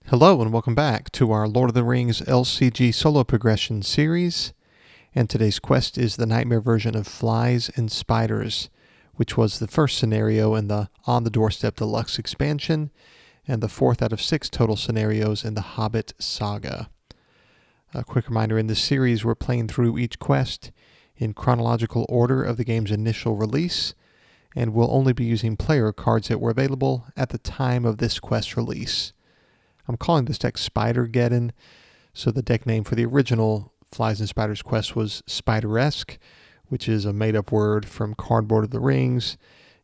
Hello and welcome back to our Lord of the Rings LCG solo progression series, and today's quest is the nightmare version of Flies and Spiders, which was the first scenario in the On the Doorstep Deluxe expansion, and the fourth out of 6 total scenarios in the Hobbit saga. A quick reminder, in this series we're playing through each quest in chronological order of the game's initial release, and we'll only be using player cards that were available at the time of this quest release. I'm calling this deck Spider-Geddon, so the deck name for the original Flies and Spiders quest was Spideresque, which is a made-up word from Cardboard of the Rings,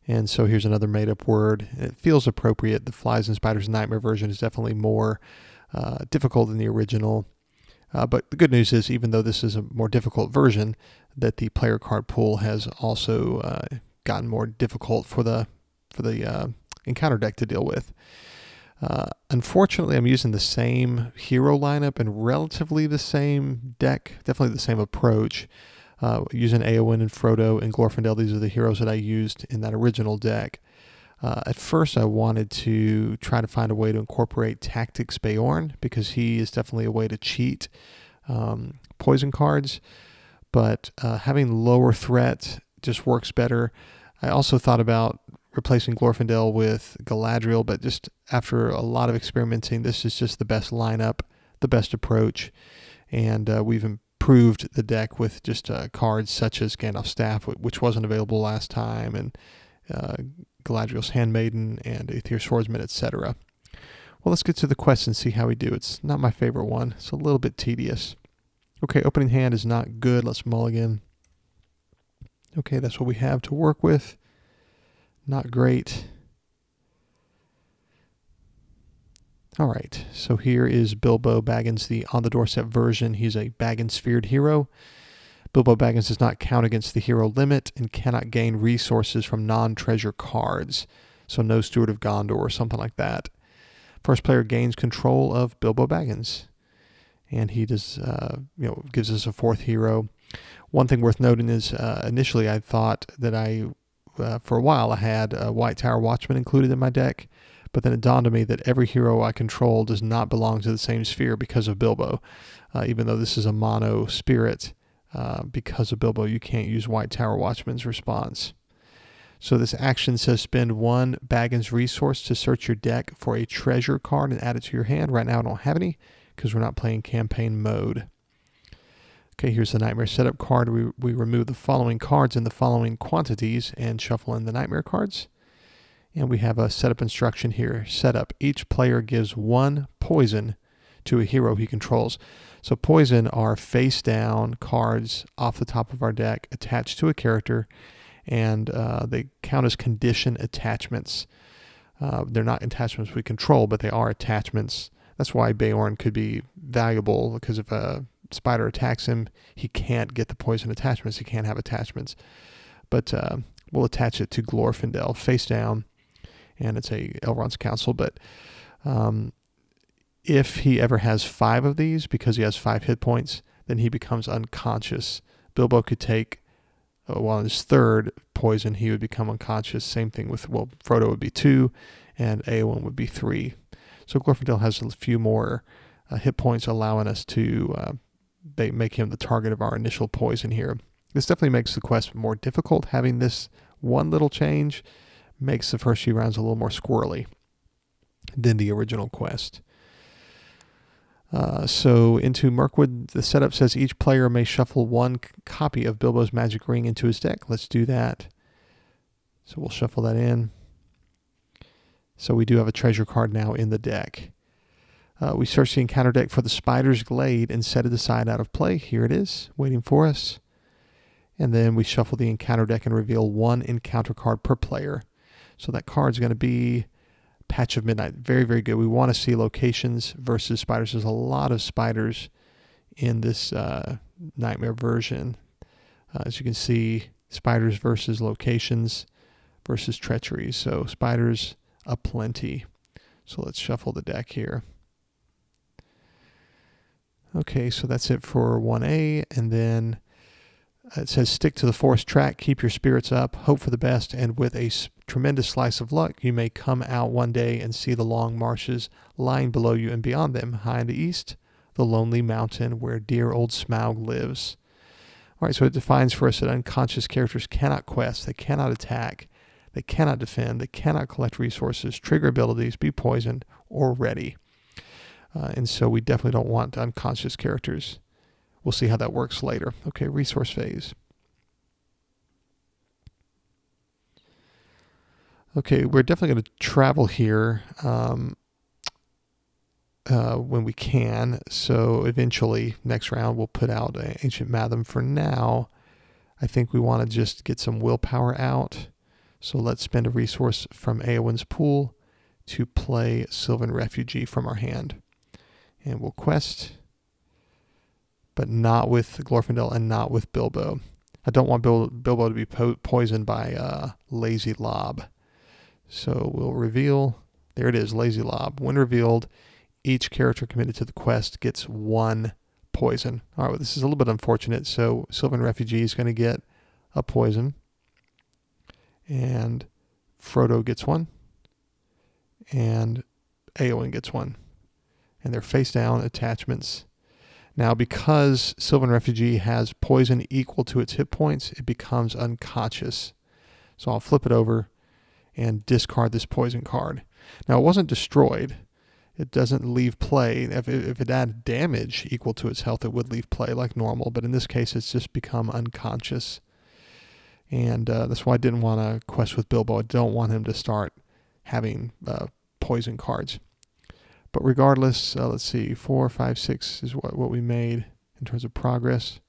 and so here's another made-up word. It feels appropriate. The Flies and Spiders Nightmare version is definitely more difficult than the original, but the good news is, even though this is a more difficult version, that the player card pool has also gotten more difficult for the encounter deck to deal with. Unfortunately, I'm using the same hero lineup and relatively the same deck, definitely the same approach. Using Eowyn and Frodo and Glorfindel, these are the heroes that I used in that original deck. At first, I wanted to try to find a way to incorporate Tactics Beorn, because he is definitely a way to cheat poison cards, but having lower threat just works better. I also thought about replacing Glorfindel with Galadriel, but just after a lot of experimenting, this is just the best lineup, the best approach, and we've improved the deck with just cards such as Gandalf's Staff, which wasn't available last time, and Galadriel's Handmaiden, and Aether Swordsman, etc. Well, let's get to the quest and see how we do. It's not my favorite one. It's a little bit tedious. Okay, opening hand is not good. Let's mulligan. Okay, that's what we have to work with. Not great. All right, so here is Bilbo Baggins, the On the Doorstep version. He's a Baggins-feared hero. Bilbo Baggins does not count against the hero limit and cannot gain resources from non-treasure cards, so no Steward of Gondor or something like that. First player gains control of Bilbo Baggins, and he does, gives us a fourth hero. One thing worth noting is initially I thought that for a while I had White Tower Watchman included in my deck, but then it dawned on me that every hero I control does not belong to the same sphere because of Bilbo. Even though this is a mono spirit, because of Bilbo, you can't use White Tower Watchman's response. So this action says spend 1 Baggins resource to search your deck for a treasure card and add it to your hand. Right now I don't have any because we're not playing campaign mode. Okay, here's the Nightmare Setup card. We remove the following cards in the following quantities and shuffle in the Nightmare cards. And we have a setup instruction here. Setup. Each player gives 1 poison to a hero he controls. So poison are face down cards off the top of our deck attached to a character, and they count as condition attachments. They're not attachments we control, but they are attachments. That's why Beorn could be valuable, because if a spider attacks him, he can't get the poison attachments. He can't have attachments. But we'll attach it to Glorfindel face down, and it's a Elrond's Council. But if he ever has 5 of these, because he has 5 hit points, then he becomes unconscious. Bilbo could take, on his 3rd poison, he would become unconscious. Same thing with, Frodo would be 2, and Eowyn would be 3. So Glorfindel has a few more hit points, allowing us to make him the target of our initial poison here. This definitely makes the quest more difficult. Having this one little change makes the first few rounds a little more squirrely than the original quest. So into Mirkwood, the setup says each player may shuffle 1 copy of Bilbo's magic ring into his deck. Let's do that. So we'll shuffle that in. So we do have a treasure card now in the deck. We search the encounter deck for the Spider's Glade and set it aside out of play. Here it is, waiting for us. And then we shuffle the encounter deck and reveal 1 encounter card per player. So that card's going to be Patch of Midnight. Very, very good. We want to see locations versus spiders. There's a lot of spiders in this Nightmare version. As you can see, spiders versus locations versus treachery. So spiders aplenty. So let's shuffle the deck here. Okay, so that's it for 1A, and then it says stick to the forest track, keep your spirits up, hope for the best, and with tremendous slice of luck, you may come out one day and see the long marshes lying below you, and beyond them, high in the east, the lonely mountain where dear old Smaug lives. All right, so it defines for us that unconscious characters cannot quest, they cannot attack, they cannot defend, they cannot collect resources, trigger abilities, be poisoned, or ready. And so we definitely don't want unconscious characters. We'll see how that works later. Okay, resource phase. Okay, we're definitely going to travel here when we can. So eventually, next round, we'll put out Ancient Matham. For now, I think we want to just get some willpower out. So let's spend a resource from Eowyn's pool to play Sylvan Refugee from our hand. And we'll quest, but not with Glorfindel and not with Bilbo. I don't want Bilbo to be poisoned by Lazy Lob. So we'll reveal. There it is, Lazy Lob. When revealed, each character committed to the quest gets 1 poison. All right, well, this is a little bit unfortunate. So Sylvan Refugee is going to get a poison. And Frodo gets 1. And Eowyn gets 1. And they're face down attachments. Now, because Sylvan Refugee has poison equal to its hit points, it becomes unconscious. So I'll flip it over and discard this poison card. Now, it wasn't destroyed. It doesn't leave play. If it had damage equal to its health, it would leave play like normal. But in this case, it's just become unconscious. And that's why I didn't want to quest with Bilbo. I don't want him to start having poison cards. But regardless, let's see, 4, 5, 6 is what we made in terms of progress.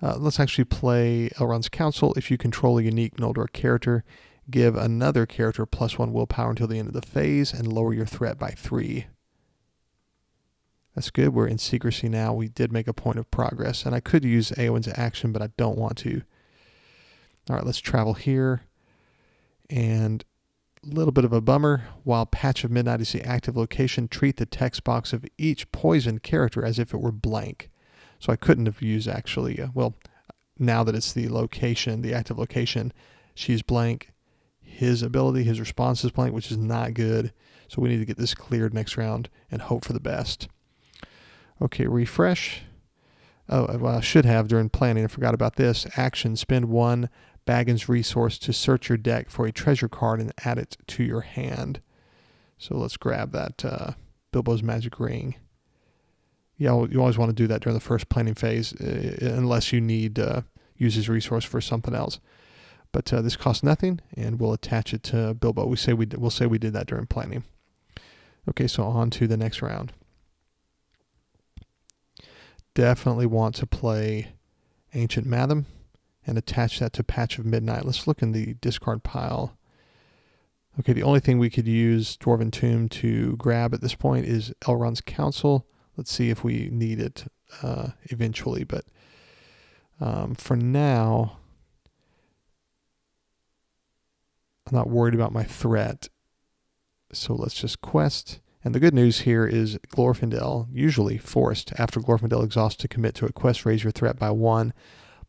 Let's actually play Elrond's Council. If you control a unique Noldor character, give another character +1 willpower until the end of the phase and lower your threat by 3. That's good. We're in secrecy now. We did make a point of progress. And I could use Eowyn's action, but I don't want to. All right, let's travel here. And a little bit of a bummer. While Patch of Midnight is the active location, treat the text box of each poisoned character as if it were blank. So I couldn't have used actually, well, now that it's the location, the active location, she's blank. His ability, his response is blank, which is not good. So we need to get this cleared next round and hope for the best. Okay, refresh. Oh, well, I should have during planning. I forgot about this. Action, spend 1 Baggins resource to search your deck for a treasure card and add it to your hand. So let's grab that Bilbo's Magic Ring. Yeah, you always want to do that during the first planning phase, unless you need use his resource for something else. But this costs nothing, and we'll attach it to Bilbo. We'll say we did that during planning. Okay, so on to the next round. Definitely want to play Ancient Matham and attach that to Patch of Midnight. Let's look in the discard pile. Okay, the only thing we could use Dwarven Tomb to grab at this point is Elrond's Council. Let's see if we need it eventually, but for now, I'm not worried about my threat. So let's just quest. And the good news here is Glorfindel, usually forced after Glorfindel exhausts to commit to a quest, raise your threat by 1.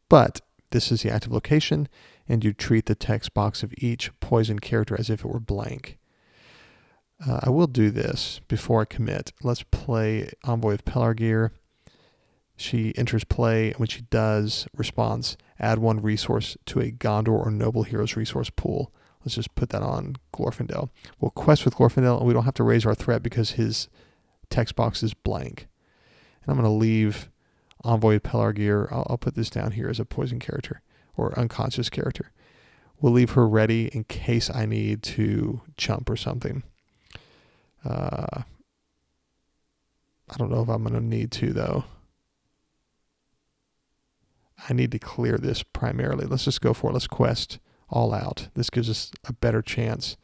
But this is the active location, and you treat the text box of each poison character as if it were blank. I will do this before I commit. Let's play Envoy of Pelargir. She enters play, and when she does, responds, add 1 resource to a Gondor or Noble Heroes resource pool. Let's just put that on Glorfindel. We'll quest with Glorfindel, and we don't have to raise our threat because his text box is blank. And I'm going to leave Envoy of Pelargir. I'll put this down here as a poison character or unconscious character. We'll leave her ready in case I need to chump or something. I don't know if I'm going to need to, though. I need to clear this primarily. Let's just go for it. Let's quest all out. This gives us a better chance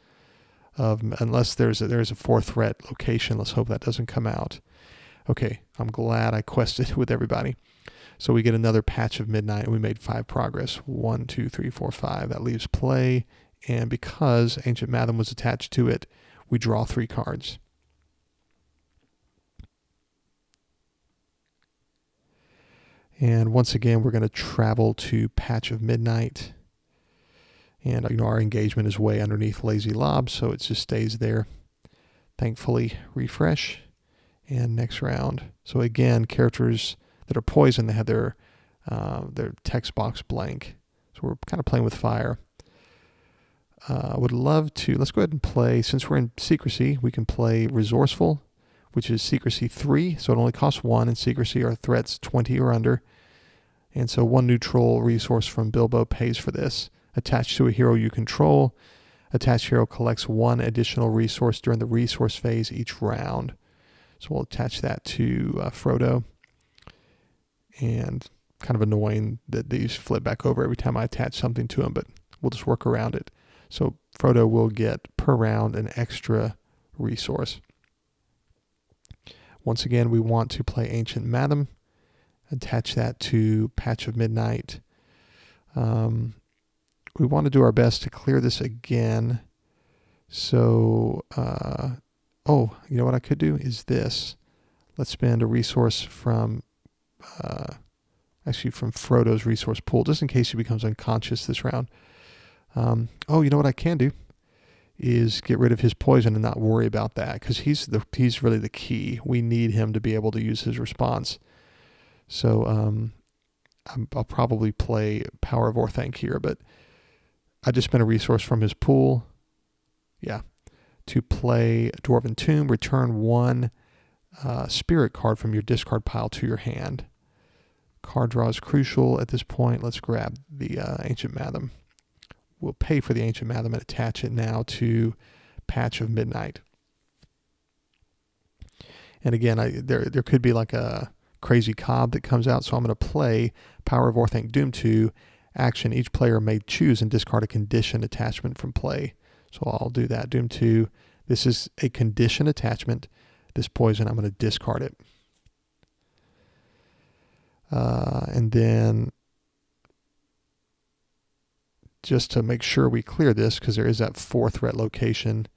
of, unless there's a 4th threat location, let's hope that doesn't come out. Okay, I'm glad I quested with everybody. So we get another Patch of Midnight, and we made 5 progress. 1, 2, 3, 4, 5. That leaves play, and because Ancient Matham was attached to it, we draw 3 cards. And once again, we're going to travel to Patch of Midnight. And our engagement is way underneath Lazy Lob, so it just stays there. Thankfully, refresh, and next round. So again, characters that are poison, they have their text box blank. So we're kind of playing with fire. Would love to, let's go ahead and play, since we're in secrecy, we can play Resourceful, which is secrecy 3, so it only costs 1. In secrecy, our threats 20 or under. And so 1 neutral resource from Bilbo pays for this. Attached to a hero you control, attached hero collects 1 additional resource during the resource phase each round. So we'll attach that to Frodo. And kind of annoying that these flip back over every time I attach something to them, but we'll just work around it. So Frodo will get per round an extra resource. Once again, we want to play Ancient Madam. Attach that to Patch of Midnight. We want to do our best to clear this again. So, oh, you know what I could do is this. Let's spend a resource from, actually from Frodo's resource pool, just in case he becomes unconscious this round. Oh, you know what I can do is get rid of his poison and not worry about that, because he's really the key. We need him to be able to use his response. So I'll probably play Power of Orthanc here, but I just spent a resource from his pool. Yeah. To play Dwarven Tomb, return 1 spirit card from your discard pile to your hand. Card draw is crucial at this point. Let's grab the Ancient Madam. We'll pay for the Ancient Madam and attach it now to Patch of Midnight. And again, there could be like a crazy cob that comes out, so I'm going to play Power of Orthanc Doom 2. Action, each player may choose and discard a condition attachment from play. So I'll do that. Doom 2, this is a condition attachment. This poison, I'm going to discard it. And then, just to make sure we clear this, because there is that 4 threat location,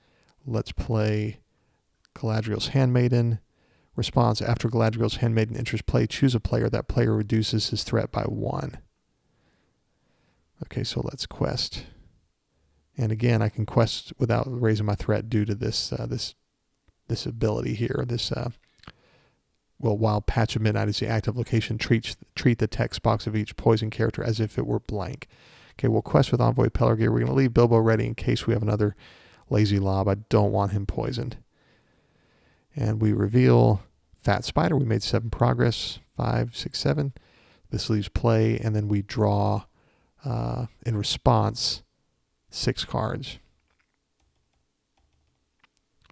let's play Galadriel's Handmaiden. Response, after Galadriel's Handmaiden enters play, choose a player. That player reduces his threat by 1. Okay, so let's quest. And again, I can quest without raising my threat due to this this ability here. Well, while Patch of Midnight is the active location, treat the text box of each poison character as if it were blank. Okay, we'll quest with Envoy Pelargir. We're going to leave Bilbo ready in case we have another Lazy Lob. I don't want him poisoned. And we reveal Fat Spider. We made 7 progress, 5, 6, 7. This leaves play, and then we draw, in response, 6 cards.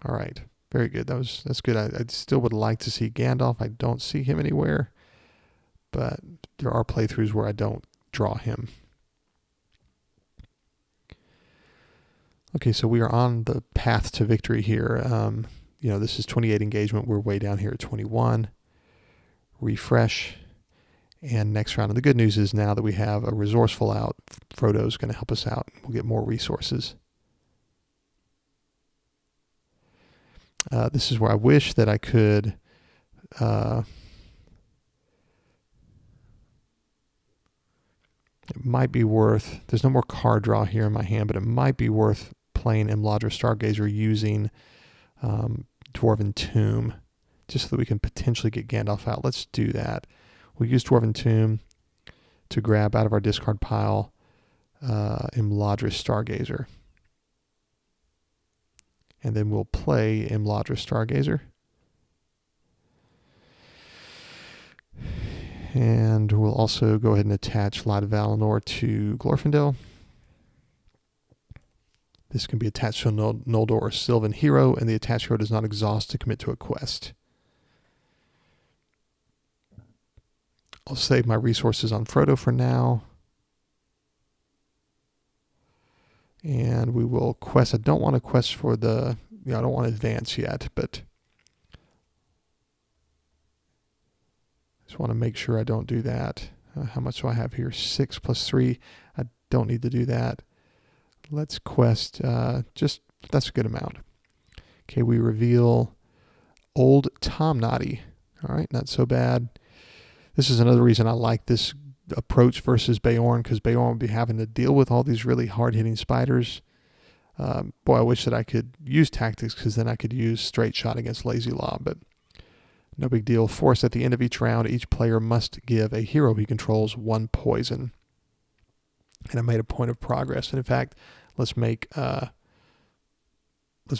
All right, very good. That's good. I still would like to see Gandalf. I don't see him anywhere, but there are playthroughs where I don't draw him. Okay, so we are on the path to victory here. This is 28 engagement. We're way down here at 21. Refresh. And next round. And the good news is now that we have a Resourceful out, Frodo's going to help us out. We'll get more resources. This is where I wish that I could it might be worth, there's no more card draw here in my hand, but it might be worth playing Imladra Stargazer using Dwarven Tomb, just so that we can potentially get Gandalf out. Let's do that. We'll use Dwarven Tomb to grab out of our discard pile Imladra Stargazer. And then we'll play Imladra Stargazer. And we'll also go ahead and attach Light of Valinor to Glorfindel. This can be attached to a Noldor or Sylvan hero, and the attached hero does not exhaust to commit to a quest. I'll save my resources on Frodo for now. And we will quest. I don't want to quest for the, I don't want to advance yet, but just want to make sure I don't do that. How much do I have here? 6 plus 3. I don't need to do that. Let's quest, that's a good amount. Okay, we reveal Old Tom Noddy. All right, not so bad. This is another reason I like this approach versus Bayorn, because Bayorn would be having to deal with all these really hard-hitting spiders. Boy, I wish that I could use tactics, because then I could use straight shot against Lazy Lob, but no big deal. Force at the end of each round, each player must give a hero he controls 1 poison. And I made a point of progress. And in fact, let's make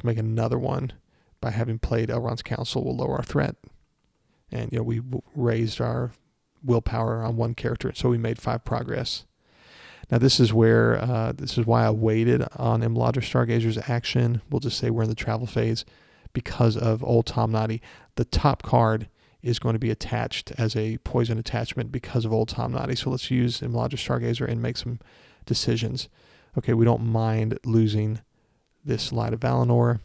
another one. By having played Elrond's Council, we'll lower our threat. And we raised our willpower on 1 character, so we made 5 progress. Now this is where this is why I waited on Imladra Stargazer's action. We'll just say we're in the travel phase because of Old Tom Noddy. The top card is going to be attached as a poison attachment because of Old Tom Noddy. So let's use Imladra Stargazer and make some decisions. Okay, we don't mind losing this Light of Valinor.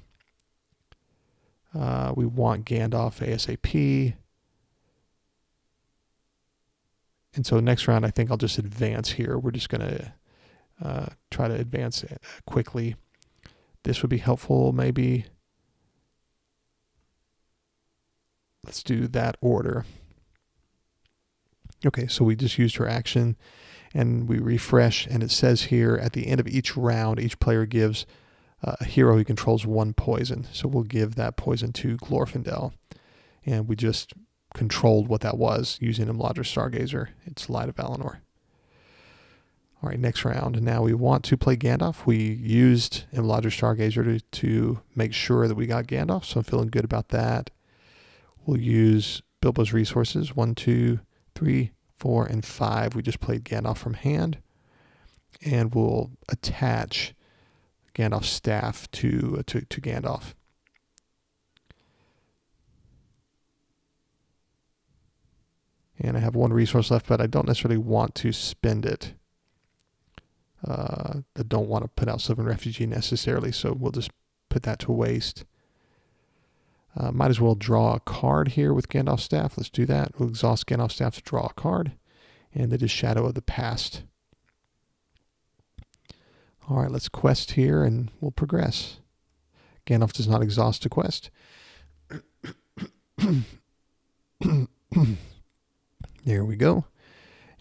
We want Gandalf ASAP. And so next round, I think I'll just advance here. We're just going to try to advance quickly. This would be helpful, maybe. Let's do that order. Okay, so we just used her action, and we refresh, and it says here at the end of each round, each player gives a hero he controls 1 poison. So we'll give that poison to Glorfindel. And we just controlled what that was using Imladra Stargazer. It's Light of Valinor. All right, next round. Now we want to play Gandalf. We used Imladra Stargazer to make sure that we got Gandalf, so I'm feeling good about that. We'll use Bilbo's resources. 1, 2, 3, 4, and 5. We just played Gandalf from hand. And we'll attach Gandalf's staff to Gandalf. And I have 1 resource left, but I don't necessarily want to spend it. I don't want to put out Sylvan Refugee necessarily, so we'll just put that to waste. Might as well draw a card here with Gandalf's staff. Let's do that. We'll exhaust Gandalf's staff to draw a card. And it is Shadow of the Past. All right, let's quest here, and we'll progress. Gandalf does not exhaust a quest. There we go.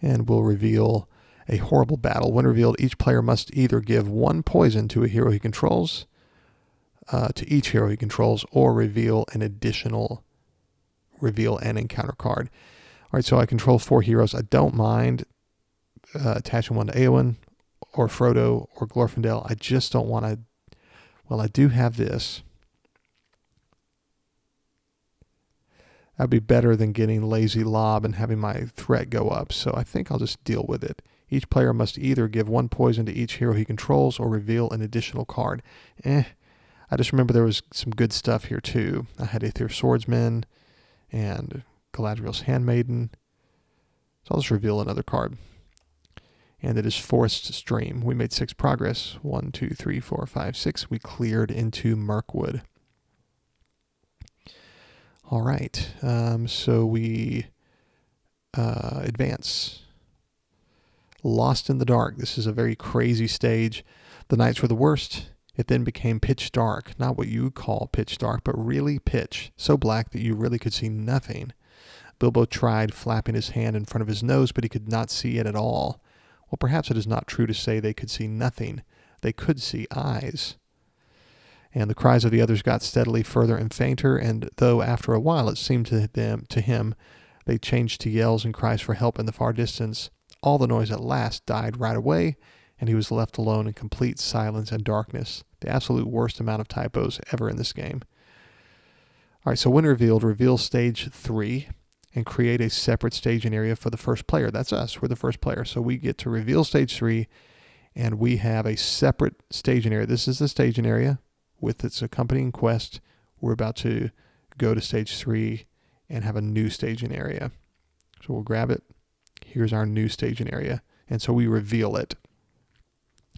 And we'll reveal a horrible battle. When revealed, each player must either give 1 poison to a hero he controls, to each hero he controls, or reveal an additional reveal and encounter card. All right, so I control 4 heroes. I don't mind attaching 1 to Eowyn or Frodo or Glorfindel. I just don't want to. Well, I do have this. That'd be better than getting Lazy Lob and having my threat go up, so I think I'll just deal with it. Each player must either give 1 poison to each hero he controls or reveal an additional card. I just remember there was some good stuff here too. I had Aether Swordsman and Galadriel's Handmaiden. So I'll just reveal another card. And it is Forest Stream. We made 6 progress. 1, 2, 3, 4, 5, 6. We cleared into Mirkwood. All right, so we advance. Lost in the Dark. This is a very crazy stage. The nights were the worst. It then became pitch dark. Not what you call pitch dark, but really pitch. So black that you really could see nothing. Bilbo tried flapping his hand in front of his nose, but he could not see it at all. Well, perhaps it is not true to say they could see nothing. They could see eyes. And the cries of the others got steadily further and fainter, and though after a while it seemed to him they changed to yells and cries for help in the far distance, all the noise at last died right away, and he was left alone in complete silence and darkness, the absolute worst amount of typos ever in this game. All right, so when revealed, reveal stage 3 and create a separate staging area for the first player. That's us. We're the first player. So we get to reveal stage 3, and we have a separate staging area. This is the staging area with its accompanying quest. We're about to go to stage 3 and have a new staging area. So we'll grab it. Here's our new staging area. And so we reveal it.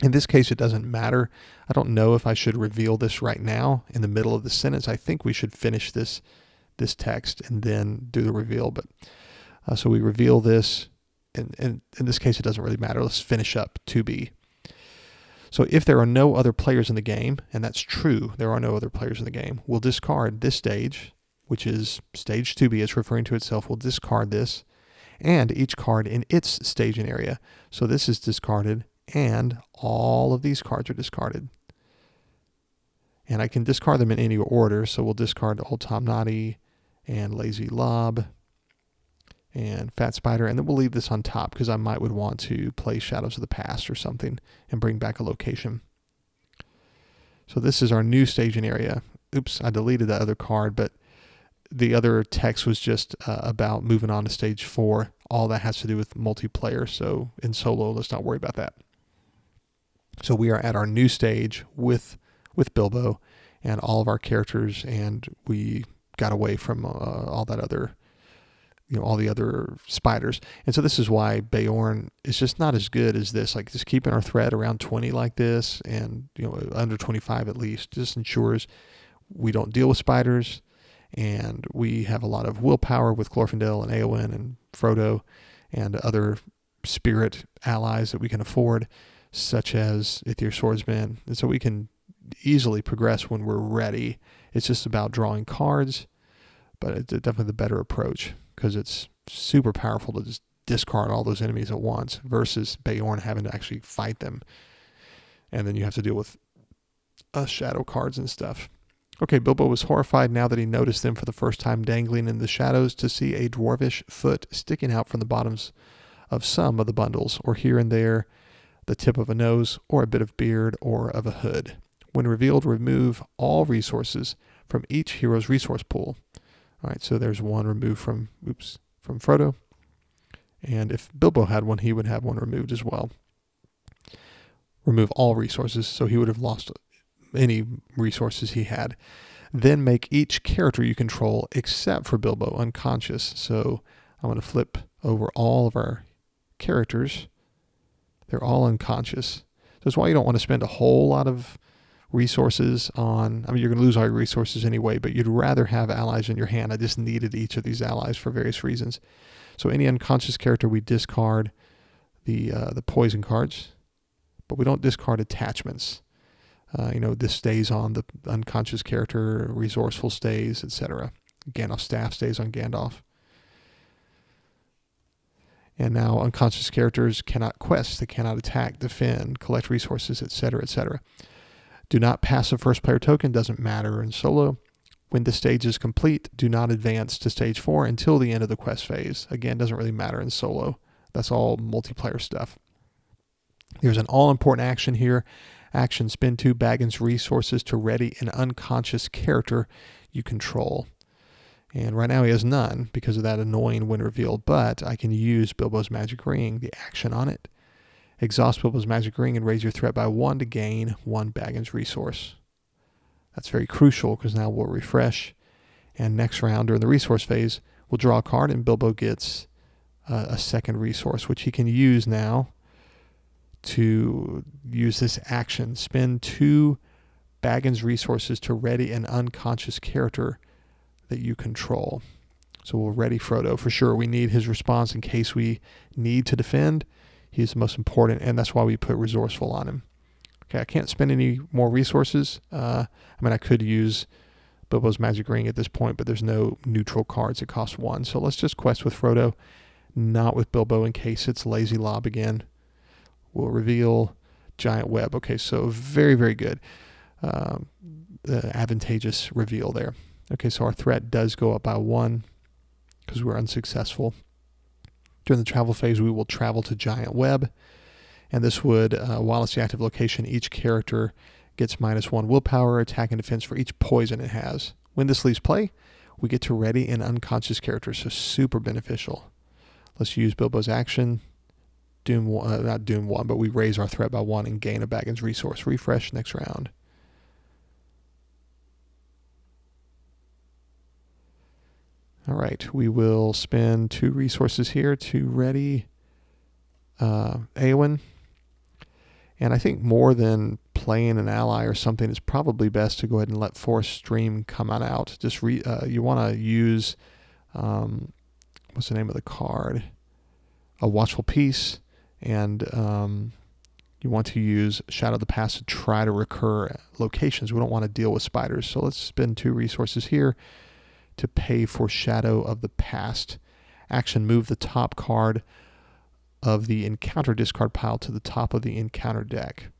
In this case, it doesn't matter. I don't know if I should reveal this right now in the middle of the sentence. I think we should finish this text and then do the reveal. But so we reveal this. And in this case, it doesn't really matter. Let's finish up 2B. So if there are no other players in the game, and that's true, there are no other players in the game, we'll discard this stage, which is stage 2B. It's referring to itself. We'll discard this, and each card in its staging area. So this is discarded, and all of these cards are discarded. And I can discard them in any order, so we'll discard Old Tom Noddy and Lazy Lob and Fat Spider, and then we'll leave this on top because I would want to play Shadows of the Past or something and bring back a location. So this is our new staging area. Oops, I deleted that other card, but the other text was just about moving on to stage 4. All that has to do with multiplayer, so in solo, let's not worry about that. So we are at our new stage with Bilbo and all of our characters, and we got away from all that other, all the other spiders. And so this is why Beorn is just not as good as this. Like, just keeping our threat around 20 like this, and under 25 at least, just ensures we don't deal with spiders, and we have a lot of willpower with Glorfindel and Éowyn and Frodo and other spirit allies that we can afford, such as Ithir Swordsman. And so we can easily progress when we're ready. It's just about drawing cards, but it's definitely the better approach because it's super powerful to just discard all those enemies at once versus Beorn having to actually fight them. And then you have to deal with shadow cards and stuff. Okay, Bilbo was horrified now that he noticed them for the first time dangling in the shadows to see a dwarvish foot sticking out from the bottoms of some of the bundles, or here and there the tip of a nose, or a bit of beard, or of a hood. When revealed, remove all resources from each hero's resource pool. All right, so there's one removed from Frodo. And if Bilbo had one, he would have one removed as well. Remove all resources, so he would have lost any resources he had. Then make each character you control, except for Bilbo, unconscious. So I'm going to flip over all of our characters. They're all unconscious. So that's why you don't want to spend a whole lot of resources on, you're going to lose all your resources anyway, but you'd rather have allies in your hand. I just needed each of these allies for various reasons. So any unconscious character, we discard the poison cards, but we don't discard attachments. This stays on the unconscious character, resourceful stays, etc. Gandalf's staff stays on Gandalf. And now unconscious characters cannot quest, they cannot attack, defend, collect resources, etc., etc. Do not pass a first player token, doesn't matter in solo. When the stage is complete, do not advance to stage 4 until the end of the quest phase. Again, doesn't really matter in solo. That's all multiplayer stuff. There's an all-important action here. Action, spend 2 Baggins resources to ready an unconscious character you control. And right now he has none because of that annoying when revealed, but I can use Bilbo's Magic Ring, the action on it. Exhaust Bilbo's Magic Ring and raise your threat by 1 to gain 1 Baggins resource. That's very crucial because now we'll refresh, and next round during the resource phase, we'll draw a card and Bilbo gets a second resource, which he can use now to use this action. Spend 2 Baggins resources to ready an unconscious character that you control. So we'll ready Frodo for sure. We need his response in case we need to defend. He's the most important, and that's why we put resourceful on him. Okay, I can't spend any more resources. I could use Bilbo's Magic Ring at this point, but there's no neutral cards that cost 1. So let's just quest with Frodo, not with Bilbo in case it's Lazy Lob again. We'll reveal Giant Web. Okay, so very, very good. Advantageous reveal there. Okay, so our threat does go up by 1 because we're unsuccessful. During the travel phase, we will travel to Giant Web. And this would, while it's the active location, each character gets -1 willpower, attack, and defense for each poison it has. When this leaves play, we get to ready an unconscious character, so super beneficial. Let's use Bilbo's action. Not Doom 1, but we raise our threat by 1 and gain a Baggins resource. Refresh next round. All right, we will spend 2 resources here to ready Éowyn. And I think more than playing an ally or something, it's probably best to go ahead and let Forest Stream come on out. Just you want to use, what's the name of the card? A Watchful Peace, and you want to use Shadow of the Past to try to recur locations. We don't want to deal with spiders, so let's spend 2 resources here to pay for Shadow of the Past action, move the top card of the encounter discard pile to the top of the encounter deck.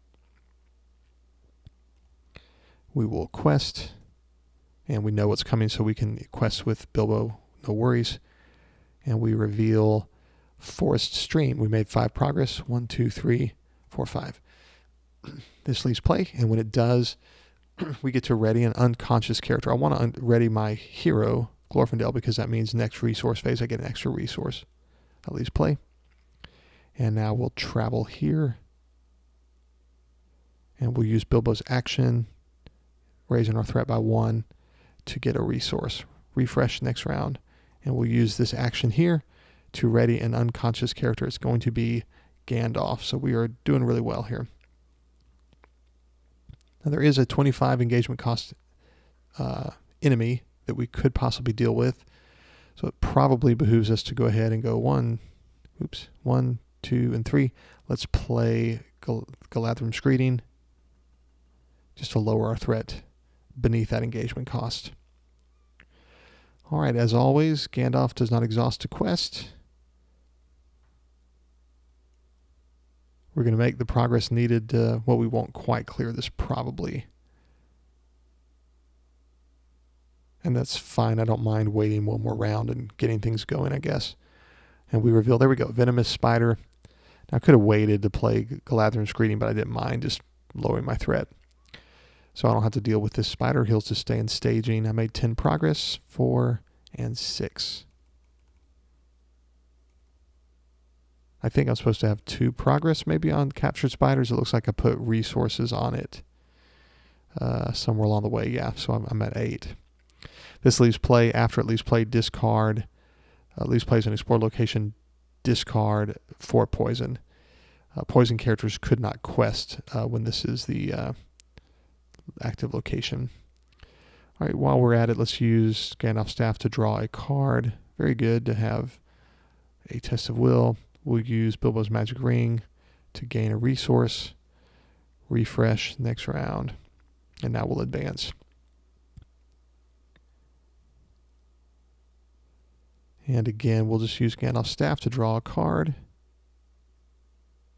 We will quest, and we know what's coming, so we can quest with Bilbo, no worries. And we reveal Forest Stream. We made 5 progress. 1, 2, 3, 4, 5. This leaves play, and when it does, we get to ready an unconscious character. I want to ready my hero, Glorfindel, because that means next resource phase I get an extra resource. That leaves play. And now we'll travel here. And we'll use Bilbo's action, raising our threat by 1 to get a resource. Refresh next round. And we'll use this action here to ready an unconscious character. It's going to be Gandalf. So we are doing really well here. Now there is a 25 engagement cost enemy that we could possibly deal with. So it probably behooves us to go ahead and go 1, 2, and 3. Let's play Galadrim's Greeting just to lower our threat beneath that engagement cost. All right, as always, Gandalf does not exhaust a quest. We're going to make the progress needed. Well, we won't quite clear this probably. And that's fine. I don't mind waiting one more round and getting things going, I guess. And we reveal, there we go, Venomous Spider. Now, I could have waited to play Galadrim's Greeting, but I didn't mind just lowering my threat. So I don't have to deal with this spider. He'll just stay in staging. I made 10 progress, 4 and 6. I think I'm supposed to have 2 progress maybe on captured spiders. It looks like I put resources on it somewhere along the way. Yeah, so I'm at 8. This leaves play. After it leaves play, discard. Leaves plays an explore location, discard 4 poison. Poison characters could not quest when this is the active location. All right, while we're at it, let's use Gandalf's Staff to draw a card. Very good to have a Test of Will. We'll use Bilbo's Magic Ring to gain a resource. Refresh next round. And now we'll advance. And again, we'll just use Gandalf's Staff to draw a card.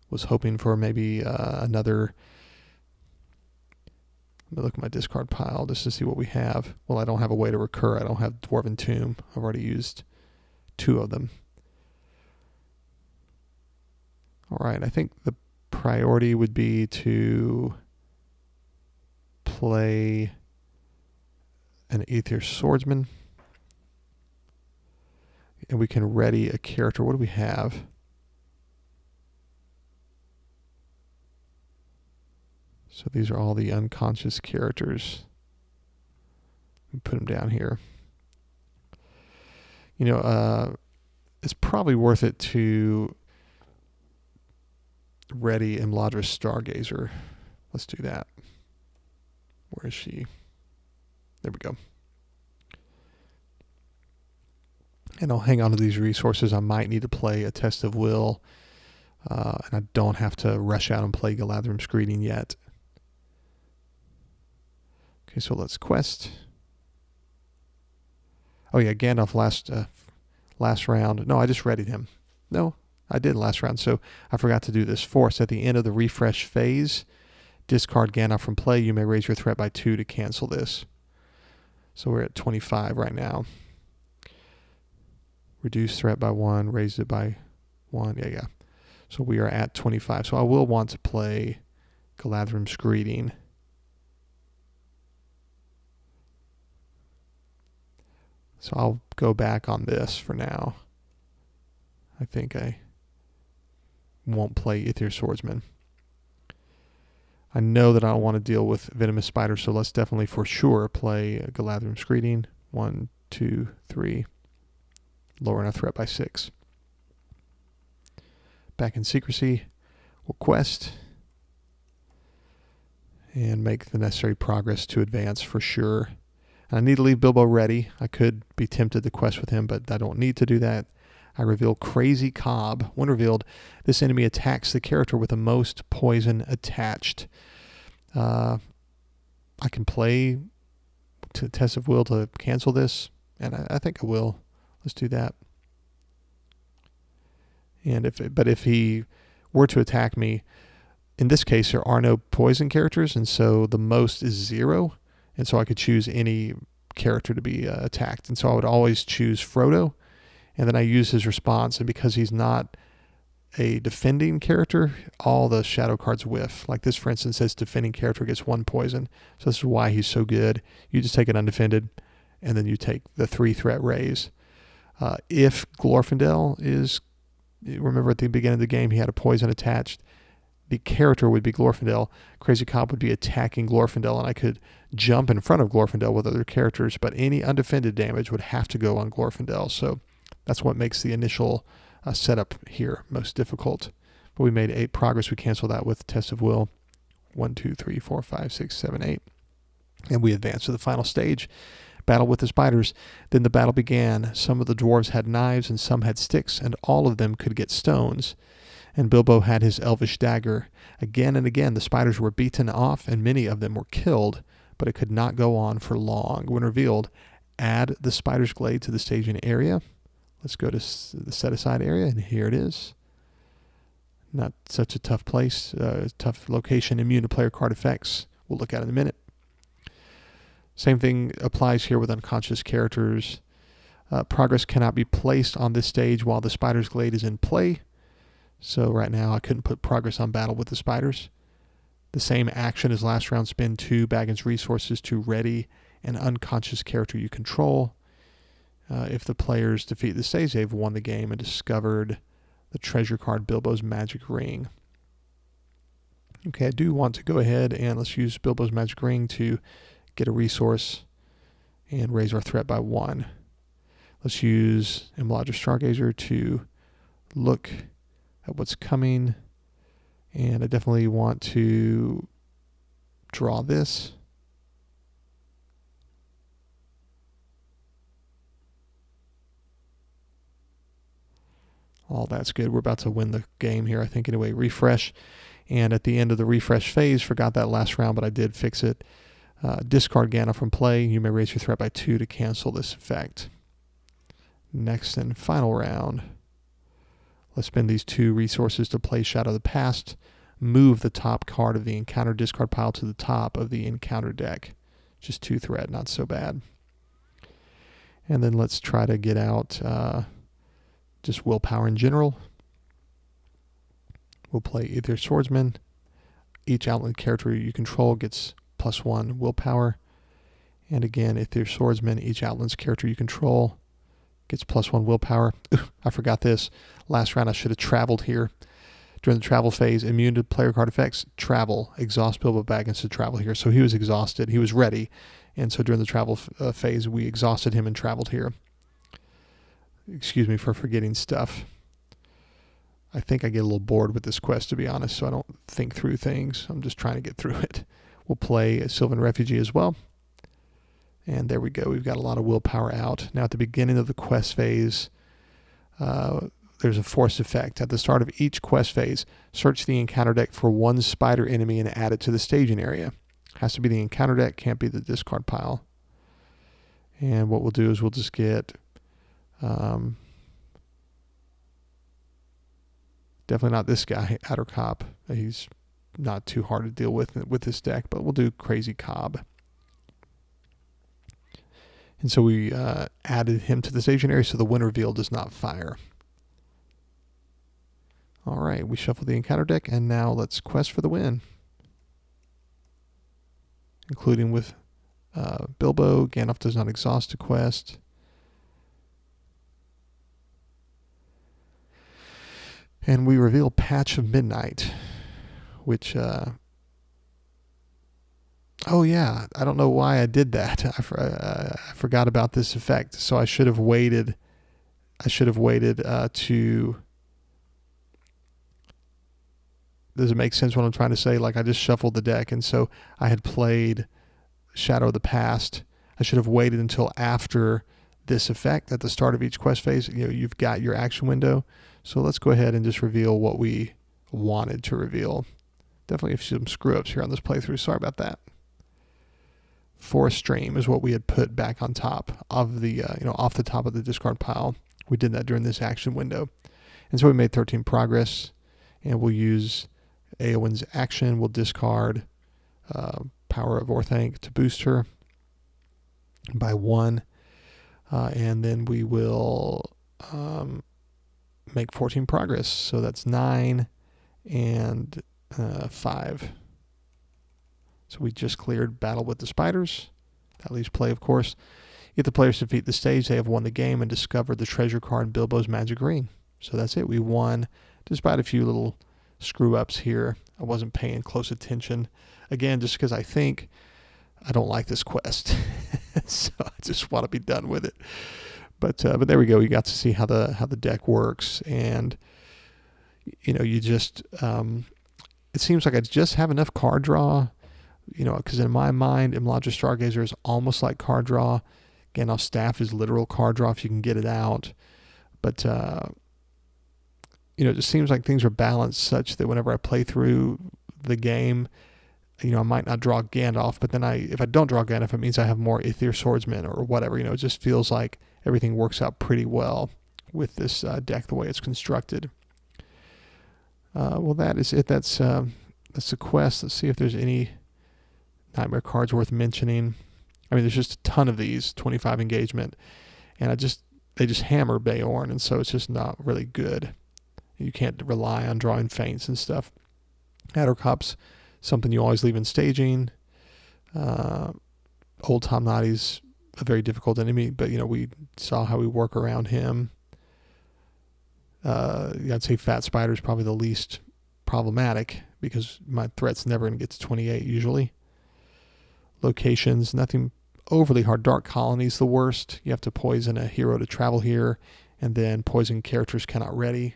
Was hoping for maybe another... Let me look at my discard pile just to see what we have. Well, I don't have a way to recur. I don't have Dwarven Tomb. I've already used 2 of them. All right, I think the priority would be to play an Aether Swordsman. And we can ready a character. What do we have? So these are all the unconscious characters. Put them down here. You know, it's probably worth it to ready Imladra's Stargazer. Let's do that. Where is she? There we go. And I'll hang on to these resources. I might need to play a Test of Will. And I don't have to rush out and play Galadrim's Greeting yet. Okay, so let's quest. Oh yeah, Gandalf last round. No, I just readied him. No, I did last round, so I forgot to do this. Force, at the end of the refresh phase, discard Gandalf from play. You may raise your threat by 2 to cancel this. So we're at 25 right now. Reduce threat by 1, raise it by 1. Yeah. So we are at 25. So I will want to play Galadrim's Greeting. So I'll go back on this for now. I think I won't play Aether Swordsman. I know that I don't want to deal with Venomous Spider, so let's definitely for sure play Galadrim's Greeting. 1, 2, 3. Lowering our threat by 6. Back in Secrecy. We'll quest. And make the necessary progress to advance for sure. I need to leave Bilbo ready. I could be tempted to quest with him, but I don't need to do that. I reveal Crazy Cobb. When revealed, this enemy attacks the character with the most poison attached. I can play to Test of Will to cancel this, and I think I will. Let's do that. And if he were to attack me, in this case there are no poison characters, and so the most is 0, and so I could choose any character to be attacked. And so I would always choose Frodo, and then I use his response, and because he's not a defending character, all the shadow cards whiff. Like this, for instance, says defending character gets 1 poison. So this is why he's so good. You just take it undefended, and then you take the 3 threat raise. If Glorfindel is, remember at the beginning of the game, he had a poison attached. The character would be Glorfindel. Crazy Cop would be attacking Glorfindel, and I could jump in front of Glorfindel with other characters, but any undefended damage would have to go on Glorfindel. So that's what makes the initial setup here most difficult. But we made 8 progress. We canceled that with Test of Will. 1, 2, 3, 4, 5, 6, 7, 8. And we advanced to the final stage, battle with the spiders. Then the battle began. Some of the dwarves had knives and some had sticks, and all of them could get stones. And Bilbo had his elvish dagger. Again and again the spiders were beaten off, and many of them were killed, but it could not go on for long. When revealed, add the spider's glade to the staging area. Let's go to the set-aside area, and here it is. Not such a tough place, tough location, immune to player card effects. We'll look at it in a minute. Same thing applies here with unconscious characters. Progress cannot be placed on this stage while the spider's glade is in play. So right now I couldn't put progress on battle with the spiders. The same action as last round, spend 2 Baggins resources to ready an unconscious character you control. If the players defeat the stage, they've won the game and discovered the treasure card Bilbo's Magic Ring. Okay, I do want to go ahead and let's use Bilbo's Magic Ring to get a resource and raise our threat by 1. Let's use Imladra Stargazer to look at what's coming. And I definitely want to draw this. All that's good. We're about to win the game here, I think, anyway. Refresh. And at the end of the refresh phase, forgot that last round, but I did fix it. Discard Gandalf from play. You may raise your threat by 2 to cancel this effect. Next and final round. Let's spend these 2 resources to play Shadow of the Past. Move the top card of the encounter discard pile to the top of the encounter deck. Just 2 threat, not so bad. And then let's try to get out just willpower in general. We'll play either Swordsman. Each outland character you control gets +1 willpower. And again, if you're Swordsman, each outland's character you control gets +1 willpower. I forgot this. Last round I should have traveled here. During the travel phase, immune to player card effects, travel. Exhaust Bilbo Baggins to travel here. So he was exhausted. He was ready. And so during the travel phase, we exhausted him and traveled here. Excuse me for forgetting stuff. I think I get a little bored with this quest, to be honest, so I don't think through things. I'm just trying to get through it. We'll play a Sylvan Refugee as well. And there we go. We've got a lot of willpower out. Now at the beginning of the quest phase, there's a force effect. At the start of each quest phase, search the encounter deck for 1 spider enemy and add it to the staging area. Has to be the encounter deck, can't be the discard pile. And what we'll do is we'll just get definitely not this guy, Outer Cop. He's not too hard to deal with this deck, but we'll do Crazy Cobb. And so we added him to the staging area so the wind reveal does not fire. All right, we shuffle the encounter deck, and now let's quest for the win. Including with Bilbo. Gandalf does not exhaust a quest. And we reveal Patch of Midnight, which, oh yeah, I don't know why I did that. I forgot about this effect, so I should have waited. To. Does it make sense what I'm trying to say? Like I just shuffled the deck, and so I had played Shadow of the Past. I should have waited until after this effect at the start of each quest phase. You know, you've got your action window. So let's go ahead and just reveal what we wanted to reveal. Definitely some screw-ups here on this playthrough. Sorry about that. Forest Stream is what we had put back on top of the, off the top of the discard pile. We did that during this action window. And so we made 13 progress, and we'll use Eowyn's action. We'll discard Power of Orthanc to boost her by 1. And then we will make 14 progress. So that's 9 and 5. So we just cleared Battle with the Spiders. That leaves play, of course. If the players defeat the stage, they have won the game and discovered the treasure card in Bilbo's Magic Ring. So that's it. We won, despite a few little screw-ups here. I wasn't paying close attention. Again, just because I think I don't like this quest. So I just want to be done with it. But there we go. You got to see how the deck works. And, you just... it seems like I just have enough card draw, because in my mind, Imladra Stargazer is almost like card draw. Gandalf's Staff is literal card draw if you can get it out. But, it just seems like things are balanced such that whenever I play through the game, I might not draw Gandalf, but then if I don't draw Gandalf, it means I have more Aether Swordsmen or whatever. It just feels like everything works out pretty well with this deck the way it's constructed. Well, that is it. That's the quest. Let's see if there's any Nightmare cards worth mentioning. I mean, there's just a ton of these, 25 engagement, and they just hammer Beorn, and so it's just not really good. You can't rely on drawing feints and stuff. Addercop's something you always leave in staging. Old Tom Noddy's a very difficult enemy, but we saw how we work around him. I'd say Fat Spider is probably the least problematic because my threat's never going to get to 28 usually. Locations, nothing overly hard. Dark Colony's the worst. You have to poison a hero to travel here, and then poison characters cannot ready.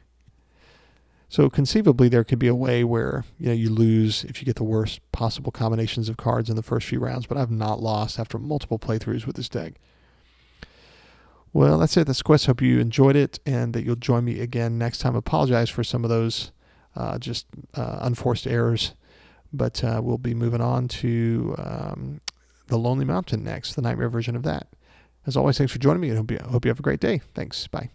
So conceivably there could be a way where you lose if you get the worst possible combinations of cards in the first few rounds, but I've not lost after multiple playthroughs with this deck. Well, that's it. That's the quest. Hope you enjoyed it and that you'll join me again next time. Apologize for some of those unforced errors, but we'll be moving on to the Lonely Mountain next, the Nightmare version of that. As always, thanks for joining me, and hope you have a great day. Thanks. Bye.